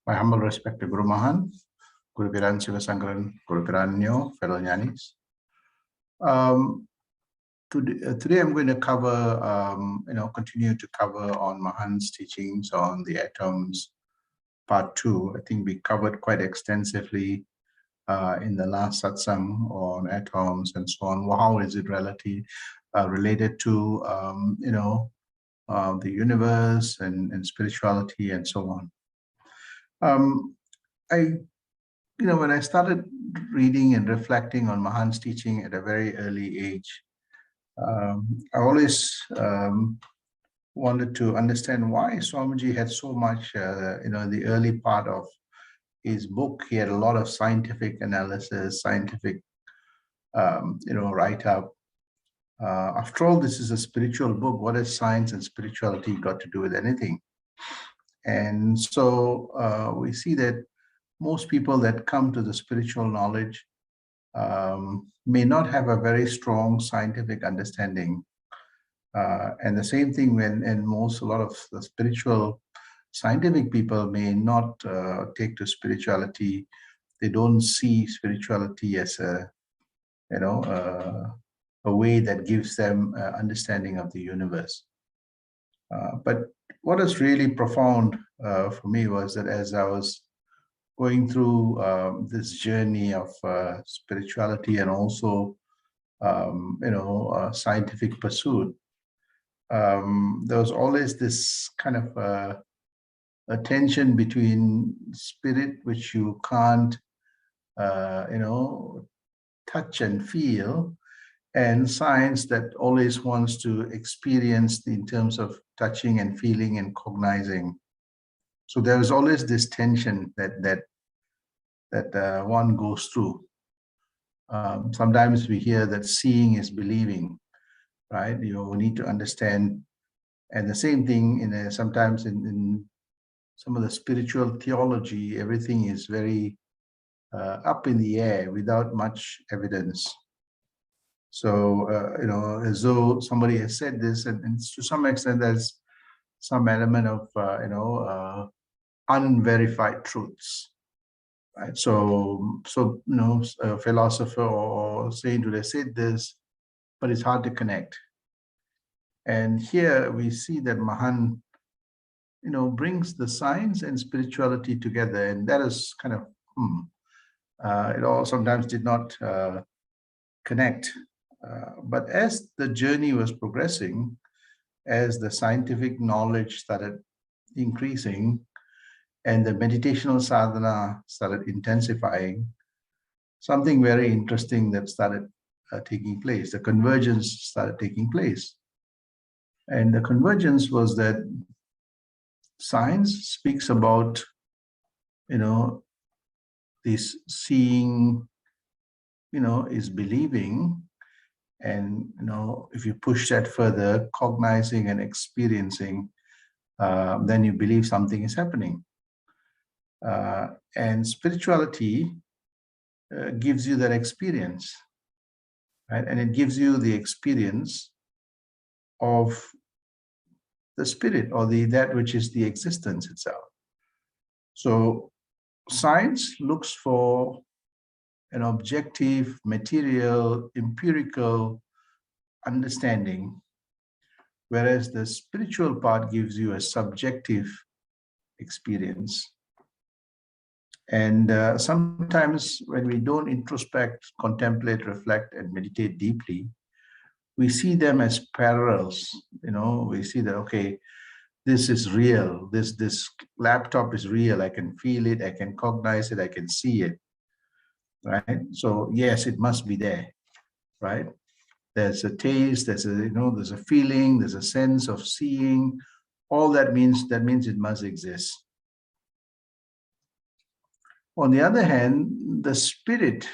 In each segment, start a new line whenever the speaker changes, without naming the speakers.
My humble respect to Guru Mahan, Guru Piran Sivasankaran, Guru Piranyo, fellow Jnanis. Today I'm going to cover, continue to cover on Mahan's teachings on the atoms, part 2. I think we covered quite extensively in the last satsang on atoms and so on. How is it related to, the universe and spirituality and so on. When I started reading and reflecting on Mahan's teaching at a very early age, I always wanted to understand why Swamiji had so much, the early part of his book, he had a lot of scientific analysis, scientific, write-up. After all, this is a spiritual book. What has science and spirituality got to do with anything? And so we see that most people that come to the spiritual knowledge may not have a very strong scientific understanding. And the same thing a lot of the spiritual scientific people may not take to spirituality. They don't see spirituality as a way that gives them understanding of the universe. But what is really profound for me was that as I was going through this journey of spirituality and also, scientific pursuit, there was always this kind of a tension between spirit, which you can't, touch and feel, and science that always wants to experience in terms of touching and feeling and cognizing. So there is always this tension that one goes through. Sometimes we hear that seeing is believing, right? We need to understand. And the same thing sometimes in some of the spiritual theology, everything is very up in the air without much evidence. So, as though somebody has said this, and to some extent, there's some element of, unverified truths, right? So a philosopher or saint would have said this, but it's hard to connect. And here we see that Mahan, brings the science and spirituality together, and that is kind of, it all sometimes did not connect. But as the journey was progressing, as the scientific knowledge started increasing and the meditational sadhana started intensifying, something very interesting that started taking place. The convergence started taking place. And the convergence was that science speaks about, this seeing, is believing. And, if you push that further, cognizing and experiencing, then you believe something is happening. And spirituality gives you that experience, right? And it gives you the experience of the spirit or that which is the existence itself. So science looks for an objective, material, empirical understanding, whereas the spiritual part gives you a subjective experience. And sometimes when we don't introspect, contemplate, reflect, and meditate deeply, we see them as parallels. We see that, okay, this is real. This laptop is real. I can feel it. I can cognize it. I can see it. Right? So yes, it must be there, right? There's a taste, there's a feeling, there's a sense of seeing. All that means it must exist. On the other hand, the spirit,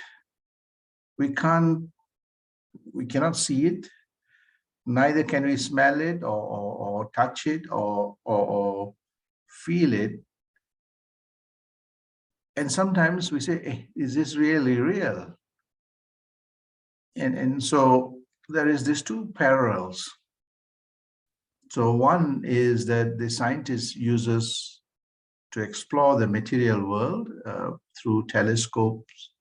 we cannot see it, neither can we smell it or touch it or feel it. And sometimes we say, hey, is this really real? And so there is these two parallels. So one is that the scientist uses to explore the material world through telescopes.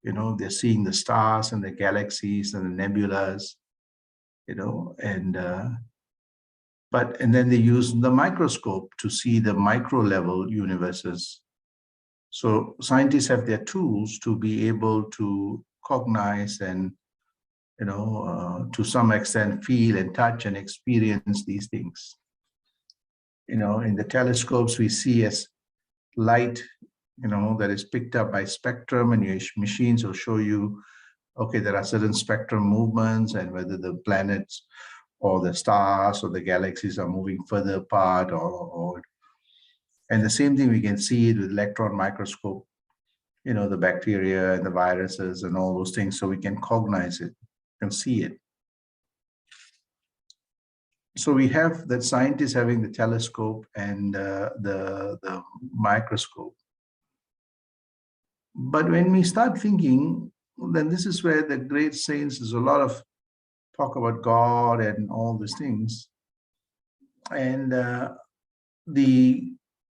They're seeing the stars and the galaxies and the nebulas, and then they use the microscope to see the micro level universes. So scientists have their tools to be able to cognize and, to some extent, feel and touch and experience these things. In the telescopes, we see as light, that is picked up by spectrum, and your machines will show you, okay, there are certain spectrum movements and whether the planets or the stars or the galaxies are moving further apart and the same thing we can see it with electron microscope, the bacteria and the viruses and all those things, so we can cognize it and see it. So we have that scientists having the telescope and the microscope. But when we start thinking, then this is where the great saints, there's a lot of talk about God and all these things. And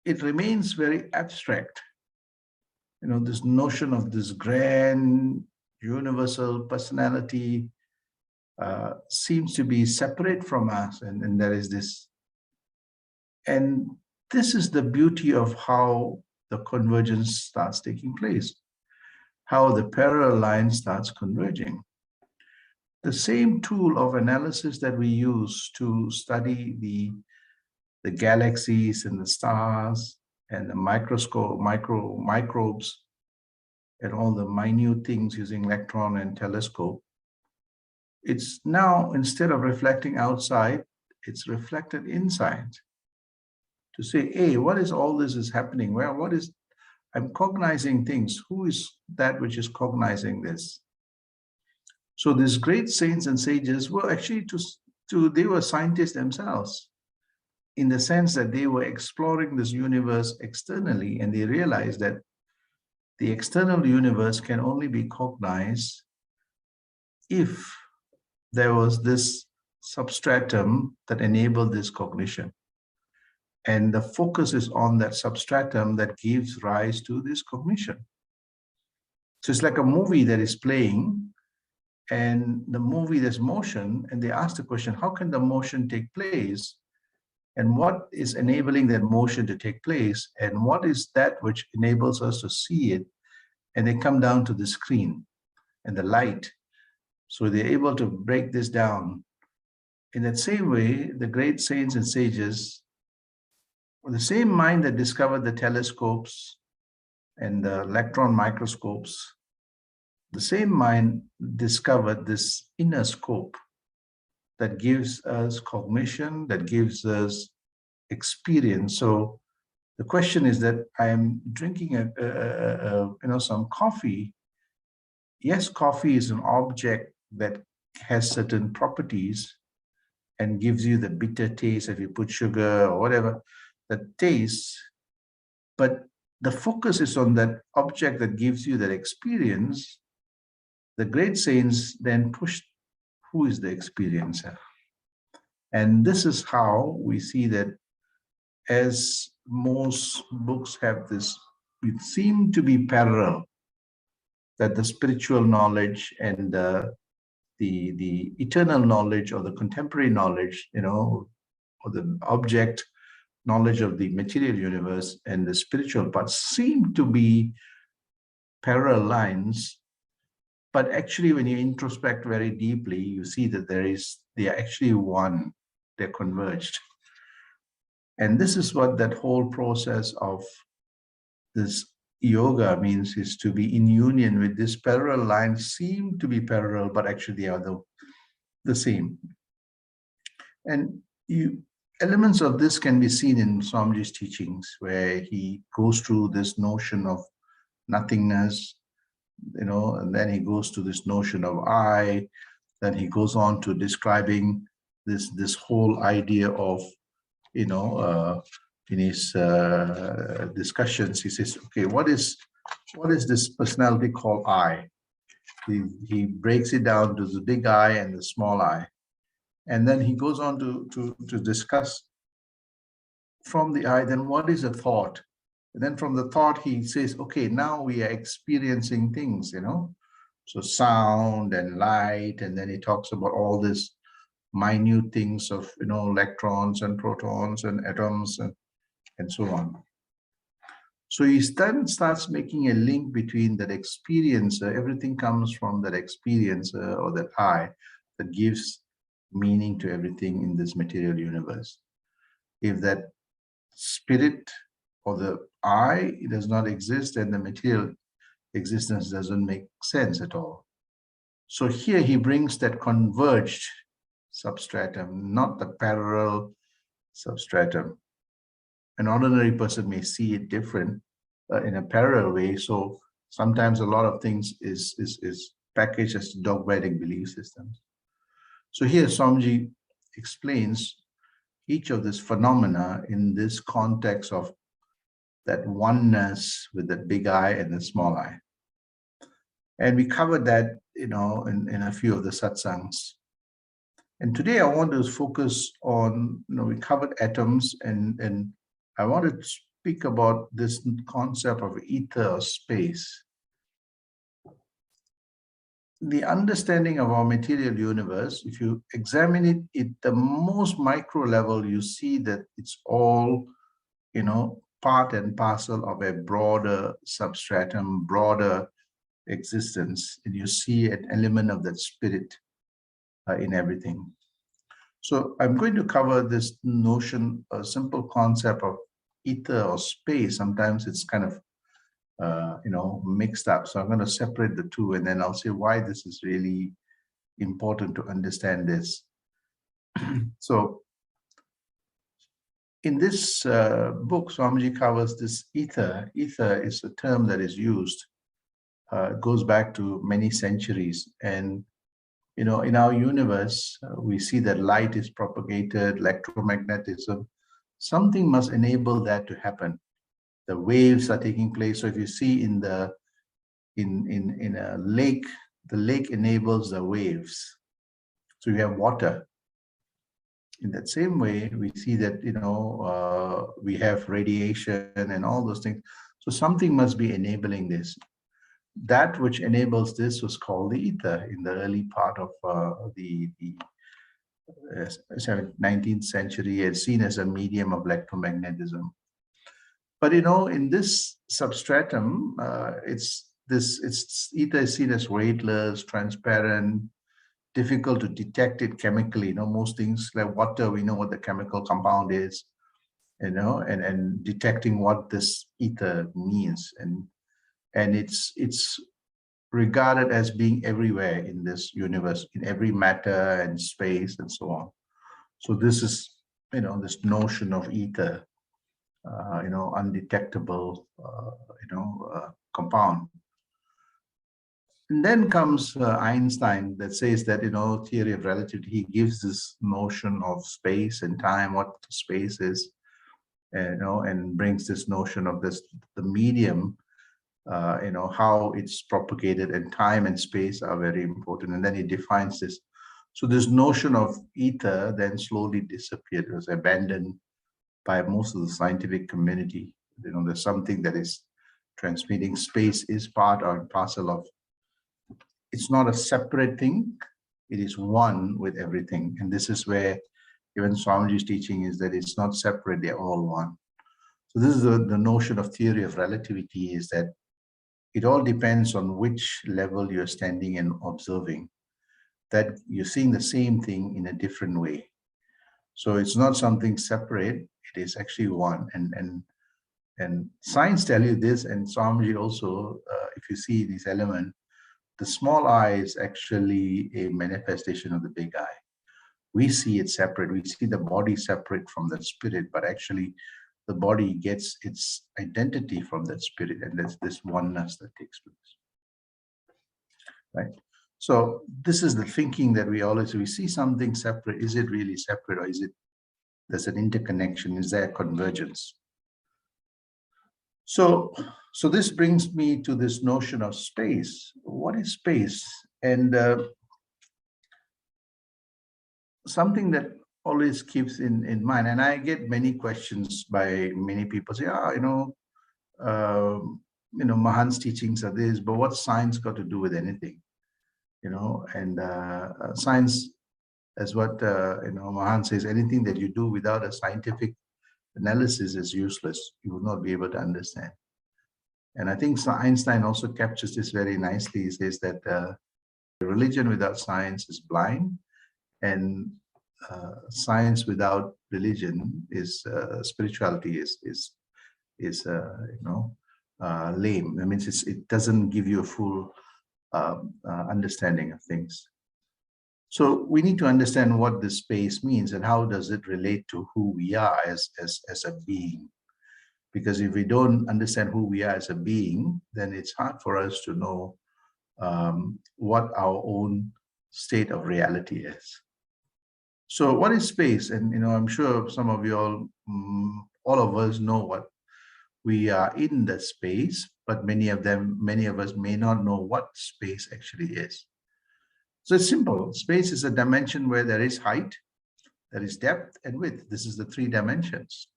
it remains very abstract. This notion of this grand universal personality seems to be separate from us, and there is this. And this is the beauty of how the convergence starts taking place, how the parallel line starts converging. The same tool of analysis that we use to study the galaxies and the stars and the microbes and all the minute things using electron and telescope, it's now, instead of reflecting outside, it's reflected inside. To say, hey, what is all this is happening? Well, I'm cognizing things. Who is that which is cognizing this? So these great saints and sages were actually they were scientists themselves, in the sense that they were exploring this universe externally, and they realized that the external universe can only be cognized if there was this substratum that enabled this cognition. And the focus is on that substratum that gives rise to this cognition. So it's like a movie that is playing, and the movie, there's motion, and they ask the question, how can the motion take place? And what is enabling that motion to take place? And what is that which enables us to see it? And they come down to the screen and the light. So they're able to break this down. In that same way, the great saints and sages, with the same mind that discovered the telescopes and the electron microscopes, the same mind discovered this inner scope that gives us cognition, that gives us experience. So the question is that I am drinking some coffee. Yes, coffee is an object that has certain properties and gives you the bitter taste if you put sugar or whatever, the taste. But the focus is on that object that gives you that experience. The great saints then pushed who is the experiencer. And this is how we see that, as most books have this, it seemed to be parallel, that the spiritual knowledge and the eternal knowledge or the contemporary knowledge, or the object knowledge of the material universe and the spiritual part seem to be parallel lines. But actually, when you introspect very deeply, you see that they are actually one, they're converged. And this is what that whole process of this yoga means, is to be in union with this parallel lines, seem to be parallel, but actually they are the same. And elements of this can be seen in Swamiji's teachings, where he goes through this notion of nothingness, and then he goes to this notion of I, then he goes on to describing this whole idea of, in his discussions, he says, okay, what is this personality called I? He breaks it down to the big I and the small I. And then he goes on to discuss from the I, then what is a thought? And then from the thought, he says, okay, now we are experiencing things, so sound and light. And then he talks about all this minute things of, electrons and protons and atoms and so on. So he then starts making a link between that experiencer. Everything comes from that experiencer or that I that gives meaning to everything in this material universe. If that spirit or the I does not exist, then the material existence doesn't make sense at all. So here he brings that converged substratum, not the parallel substratum. An ordinary person may see it different in a parallel way. So sometimes a lot of things is packaged as dogmatic belief systems. So here Swamiji explains each of these phenomena in this context of that oneness with the big I and the small I. And we covered that, in a few of the satsangs. And today I want to focus on, we covered atoms, and I want to speak about this concept of ether or space. The understanding of our material universe, if you examine it at the most micro level, you see that it's all, part and parcel of a broader substratum, broader existence, and you see an element of that spirit in everything. So I'm going to cover this notion, a simple concept of ether or space. Sometimes it's kind of, mixed up. So I'm going to separate the two, and then I'll say why this is really important to understand this. So in this book, Swamiji covers this ether. Ether is a term that is used, goes back to many centuries. And in our universe, we see that light is propagated, electromagnetism. Something must enable that to happen. The waves are taking place. So if you see in a lake, the lake enables the waves. So you have water. In that same way, we see that we have radiation and all those things. So something must be enabling this. That which enables this was called the ether in the early part of the 19th century. It's seen as a medium of electromagnetism. But in this substratum, it's ether is seen as weightless, transparent, difficult to detect it chemically. Most things like water, we know what the chemical compound is, and detecting what this ether means, and it's regarded as being everywhere in this universe, in every matter and space and so on. So this is, this notion of ether, undetectable, compound. And then comes Einstein that says that, theory of relativity, he gives this notion of space and time, what space is, and brings this notion of the medium, how it's propagated, and time and space are very important. And then he defines this. So this notion of ether then slowly disappeared. It was abandoned by most of the scientific community. There's something that is transmitting. Space is part or parcel of. It's not a separate thing. It is one with everything. And this is where even Swamiji's teaching is that it's not separate, they're all one. So this is the notion of theory of relativity, is that it all depends on which level you're standing and observing, that you're seeing the same thing in a different way. So it's not something separate, it is actually one. And science tell you this, and Swamiji also, if you see this element, the small I is actually a manifestation of the big I. We see it separate. We see the body separate from the spirit, but actually the body gets its identity from that spirit, and there's this oneness that takes place. Right? So this is the thinking that we see something separate. Is it really separate, or is it there's an interconnection? Is there a convergence? So this brings me to this notion of space. What is space? And something that always keeps in mind, and I get many questions by many people say, Mahan's teachings are this, but what's science got to do with anything? And science, as what Mahan says, anything that you do without a scientific analysis is useless. You will not be able to understand. And I think Einstein also captures this very nicely. He says that religion without science is blind, and science without religion is spirituality is lame. That means it doesn't give you a full understanding of things. So we need to understand what this space means and how does it relate to who we are as a being. Because if we don't understand who we are as a being, then it's hard for us to know what our own state of reality is. So what is space? And I'm sure some of you all of us know what we are in the space, but many of us may not know what space actually is. So it's simple. Space is a dimension where there is height, there is depth, and width. This is the three dimensions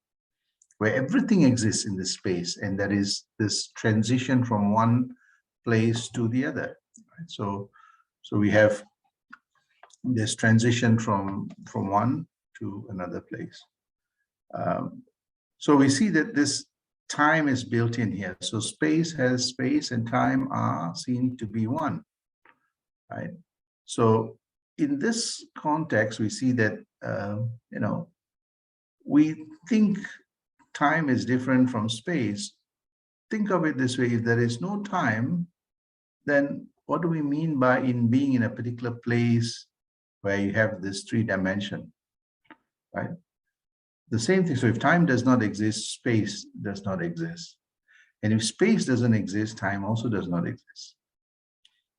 where everything exists in this space, and there is this transition from one place to the other. Right? So we have this transition from one to another place. So we see that this time is built in here. So space and time are seen to be one, right? So in this context, we see that, we think time is different from space. Think of it this way: if there is no time, then what do we mean by being in a particular place where you have this three dimension, right? The same thing. So if time does not exist, space does not exist. And if space doesn't exist, time also does not exist.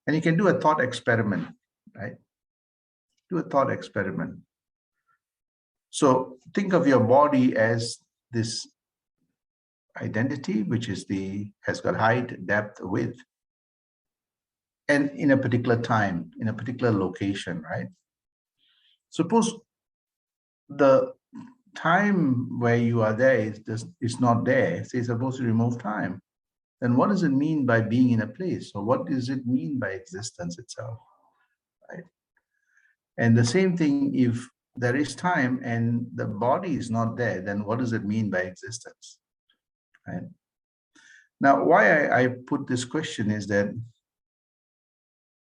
And you can do a thought experiment, right? Do a thought experiment. So think of your body as this identity, which has got height, depth, width, and in a particular time, in a particular location, right? Suppose the time where you are there is not there. Say, suppose you remove time, then what does it mean by being in a place? Or what does it mean by existence itself, right? And the same thing, if there is time and the body is not there, then what does it mean by existence, right? Now, why I put this question is that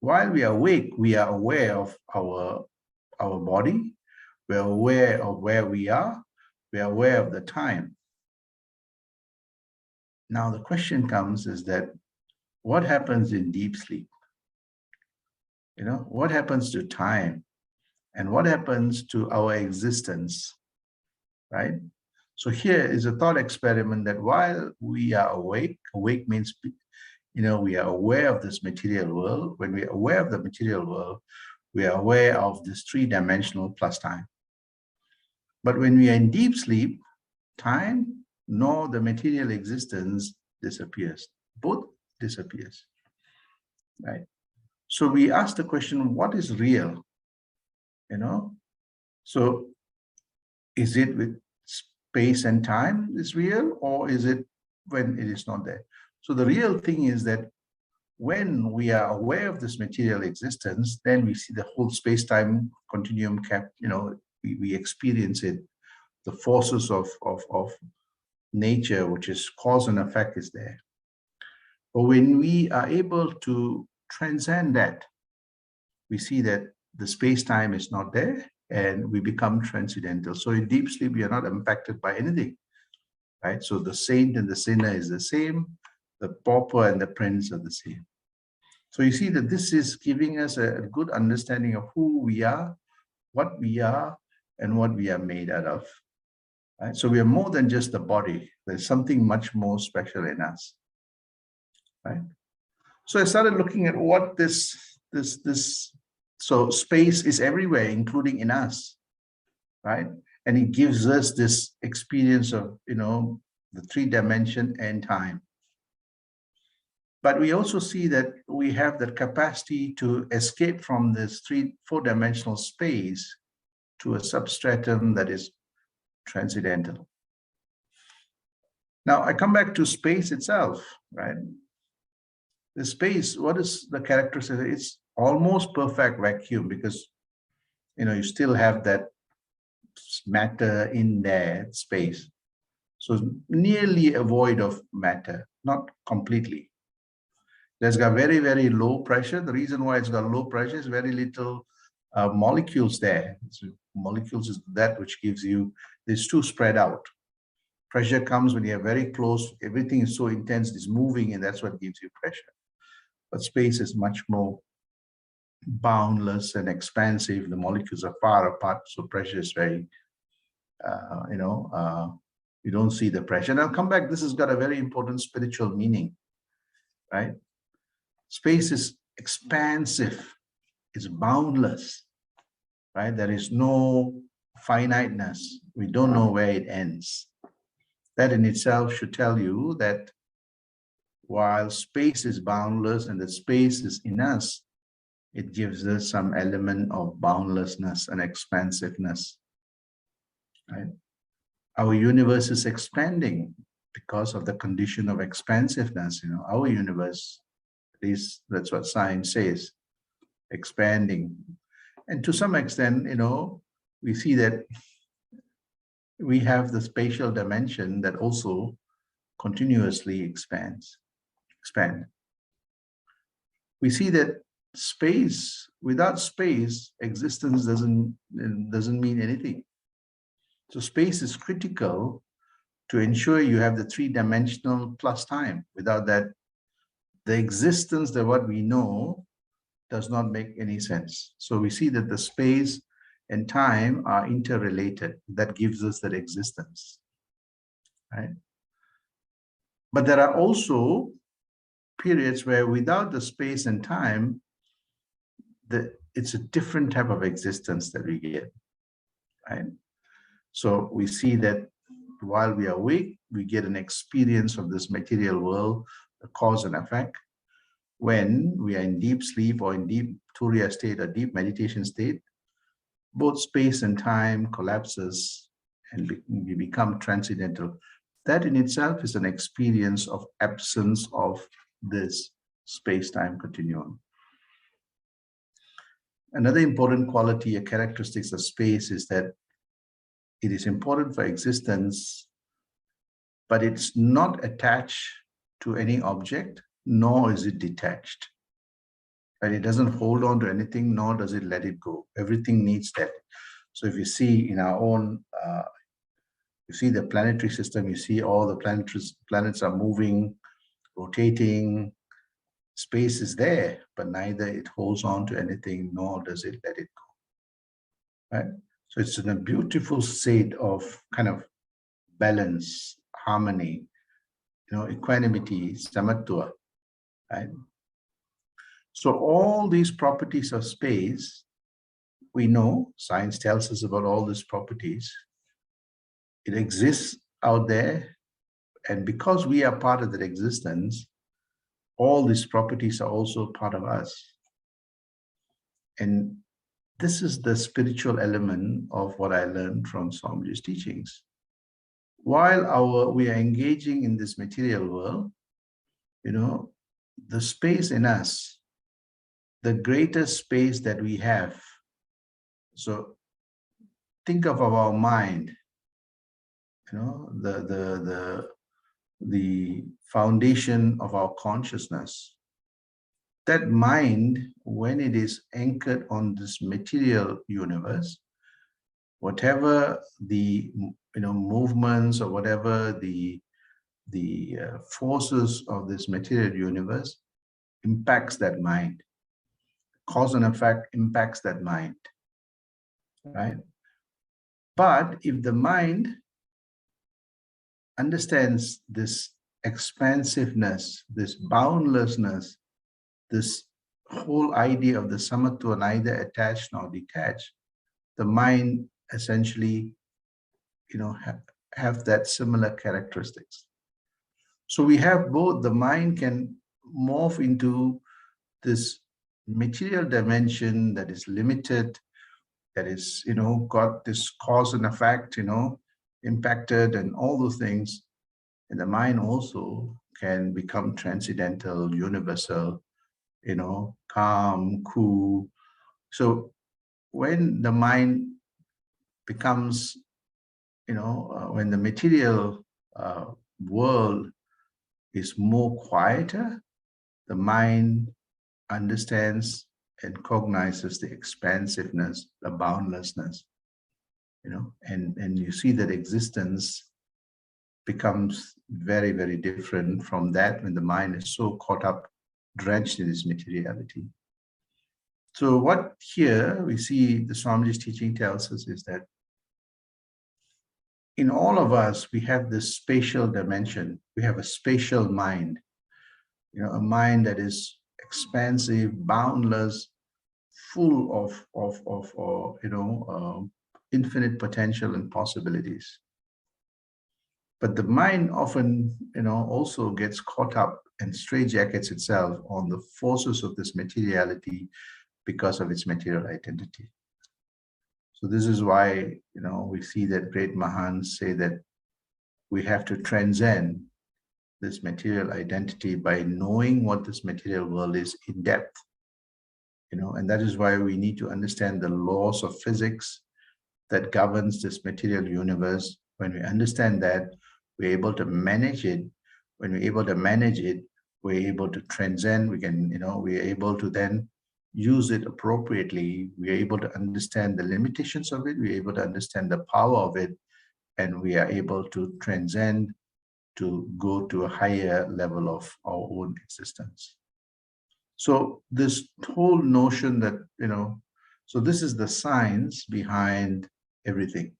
while we are awake, we are aware of our body, we are aware of where we are aware of the time. Now, the question comes is that what happens in deep sleep? What happens to time? And what happens to our existence, right? So here is a thought experiment that while we are awake means, we are aware of this material world. When we are aware of the material world, we are aware of this three-dimensional plus time. But when we are in deep sleep, time nor the material existence disappears. Both disappears, right? So we ask the question, what is real? So is it with space and time is real, or is it when it is not there? So the real thing is that when we are aware of this material existence, then we see the whole space-time continuum we experience it. The forces of nature, which is cause and effect, is there. But when we are able to transcend that, we see that the space-time is not there and we become transcendental. So in deep sleep, we are not impacted by anything, right? So the saint and the sinner is the same. The pauper and the prince are the same. So you see that this is giving us a good understanding of who we are, what we are, and what we are made out of. Right? So we are more than just the body. There's something much more special in us. Right? So I started looking at what so space is everywhere, including in us, right? And it gives us this experience of, the three-dimension and time. But we also see that we have the capacity to escape from this four-dimensional space to a substratum that is transcendental. Now I come back to space itself, right? The space, what is the characteristic? It's almost perfect vacuum because you still have that matter in there, space. So nearly a void of matter, not completely. There's got very, very low pressure. The reason why it's got low pressure is very little molecules there. So molecules is that which gives you, these two spread out. Pressure comes when you're very close, everything is so intense, it's moving, and that's what gives you pressure. But space is much more boundless and expansive. The molecules are far apart, so pressure is very, you don't see the pressure. And I'll come back, this has got a very important spiritual meaning, right? Space is expansive, it's boundless, right? There is no finiteness. We don't know where it ends. That in itself should tell you that while space is boundless and the space is in us, it gives us some element of boundlessness and expansiveness, right? Our universe is expanding because of the condition of expansiveness. Our universe, at least that's what science says, expanding. And to some extent, we see that we have the spatial dimension that also continuously expand. We see that space, without space, existence doesn't mean anything. So space is critical to ensure you have the three-dimensional plus time. Without that, the existence that what we know does not make any sense. So we see that the space and time are interrelated. That gives us that existence, right? But there are also periods where without the space and time, it's a different type of existence that we get, right? So we see that while we are awake, we get an experience of this material world, the cause and effect. When we are in deep sleep or in deep Turiya state or deep meditation state, both space and time collapses and we become transcendental. That in itself is an experience of absence of this space-time continuum. Another important quality or characteristics of space is that it is important for existence, but it's not attached to any object, nor is it detached. And it doesn't hold on to anything, nor does it let it go. Everything needs that. So if you see in our own, you see the planetary system, you see all the planets are moving, rotating, space is there, but neither it holds on to anything, nor does it let it go, right? So it's in a beautiful state of kind of balance, harmony, equanimity, samatva, right? So all these properties of space, we know, science tells us about all these properties. It exists out there, and because we are part of that existence, all these properties are also part of us. And this is the spiritual element of what I learned from Swamiji's teachings. While we are engaging in this material world, the space in us, the greatest space that we have. So think of our mind, the foundation of our consciousness. That mind, when it is anchored on this material universe, whatever the movements or whatever the forces of this material universe impacts that mind. Cause and effect impacts that mind, right? But if the mind understands this expansiveness, this boundlessness, this whole idea of the samatva, neither attached nor detached, the mind essentially, have that similar characteristics. So we have both. The mind can morph into this material dimension that is limited, that is, got this cause and effect, impacted and all those things. And the mind also can become transcendental, universal, calm, cool. So when the mind becomes, when the material world is more quieter, the mind understands and cognizes the expansiveness, the boundlessness, and you see that existence becomes very, very different from that when the mind is so caught up, drenched in its materiality. So what here we see the Swamiji's teaching tells us is that in all of us, we have this spatial dimension. We have a spatial mind, a mind that is expansive, boundless, full of infinite potential and possibilities. But the mind often, also gets caught up and straitjackets itself on the forces of this materiality because of its material identity. So this is why, we see that great Mahans say that we have to transcend this material identity by knowing what this material world is in depth, and that is why we need to understand the laws of physics that governs this material universe. When we understand that, we're able to manage it. When we're able to manage it, we're able to transcend. We're able to then use it appropriately. We're able to understand the limitations of it. We're able to understand the power of it, and we are able to transcend to go to a higher level of our own existence. So this whole notion that, so this is the science behind everything,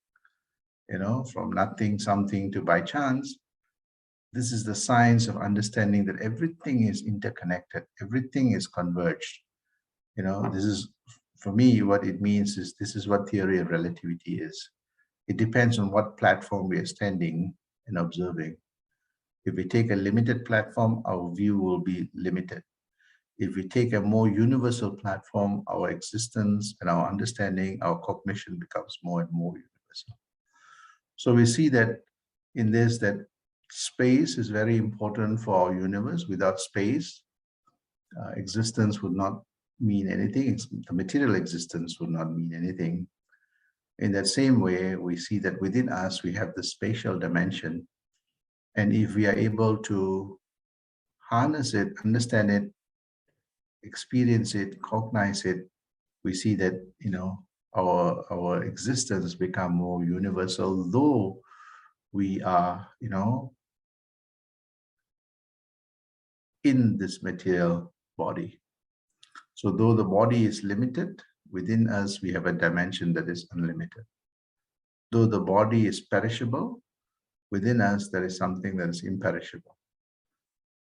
from nothing, something to by chance. This is the science of understanding that everything is interconnected, everything is converged. This is, for me, what it means is this is what theory of relativity is. It depends on what platform we are standing and observing. If we take a limited platform, our view will be limited. If we take a more universal platform, our existence and our understanding, our cognition becomes more and more universal. So we see that in this, that space is very important for our universe. Without space, existence would not mean anything. The material existence would not mean anything. In that same way, we see that within us, we have the spatial dimension. And if we are able to harness it, understand it, experience it, cognize it, we see that, our existence become more universal, though we are, in this material body. So though the body is limited, within us, we have a dimension that is unlimited. Though the body is perishable, within us, there is something that is imperishable.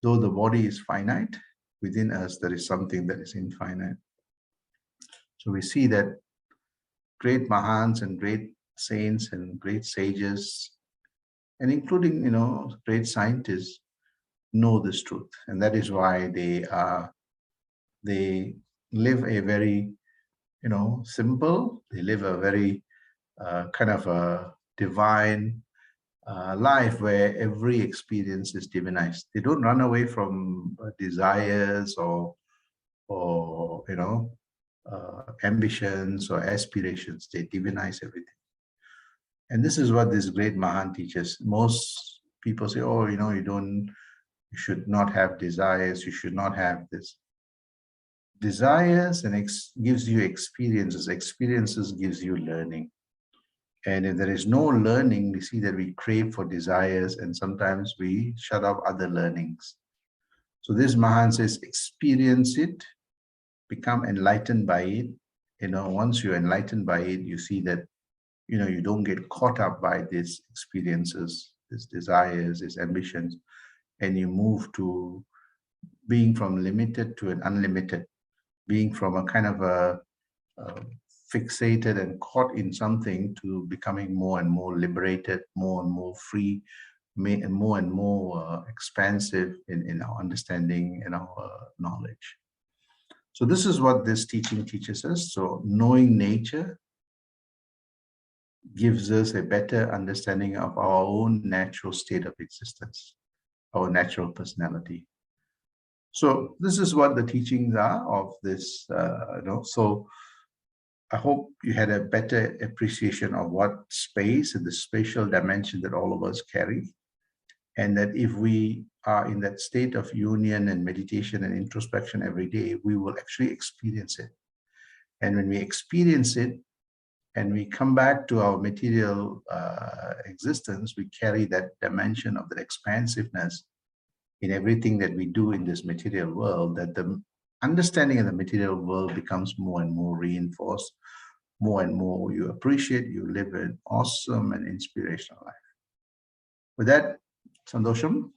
Though the body is finite, within us, there is something that is infinite. So we see that great Mahans and great saints and great sages, and including, great scientists, know this truth. And that is why they live a very, simple, they live a very kind of a divine life where every experience is divinized. They don't run away from desires or ambitions or aspirations. They divinize everything. And this is what this great Mahan teaches. Most people say, oh, you should not have desires. You should not have this. Desires and gives you experiences. Experiences gives you learning. And if there is no learning, we see that we crave for desires and sometimes we shut off other learnings. So this Mahan says, experience it, become enlightened by it. Once you're enlightened by it, you see that, you don't get caught up by these experiences, these desires, these ambitions, and you move to being from limited to an unlimited, being from a kind of a fixated and caught in something to becoming more and more liberated, more and more free, and more expansive in our understanding and our knowledge. So this is what this teaching teaches us. So knowing nature, gives us a better understanding of our own natural state of existence, our natural personality. So this is what the teachings are of this, so I hope you had a better appreciation of what space and the spatial dimension that all of us carry. And that if we are in that state of union and meditation and introspection every day, we will actually experience it. And when we experience it and we come back to our material existence, we carry that dimension of that expansiveness in everything that we do in this material world, that the understanding of the material world becomes more and more reinforced, more and more you appreciate, you live an awesome and inspirational life. With that, Sandosham,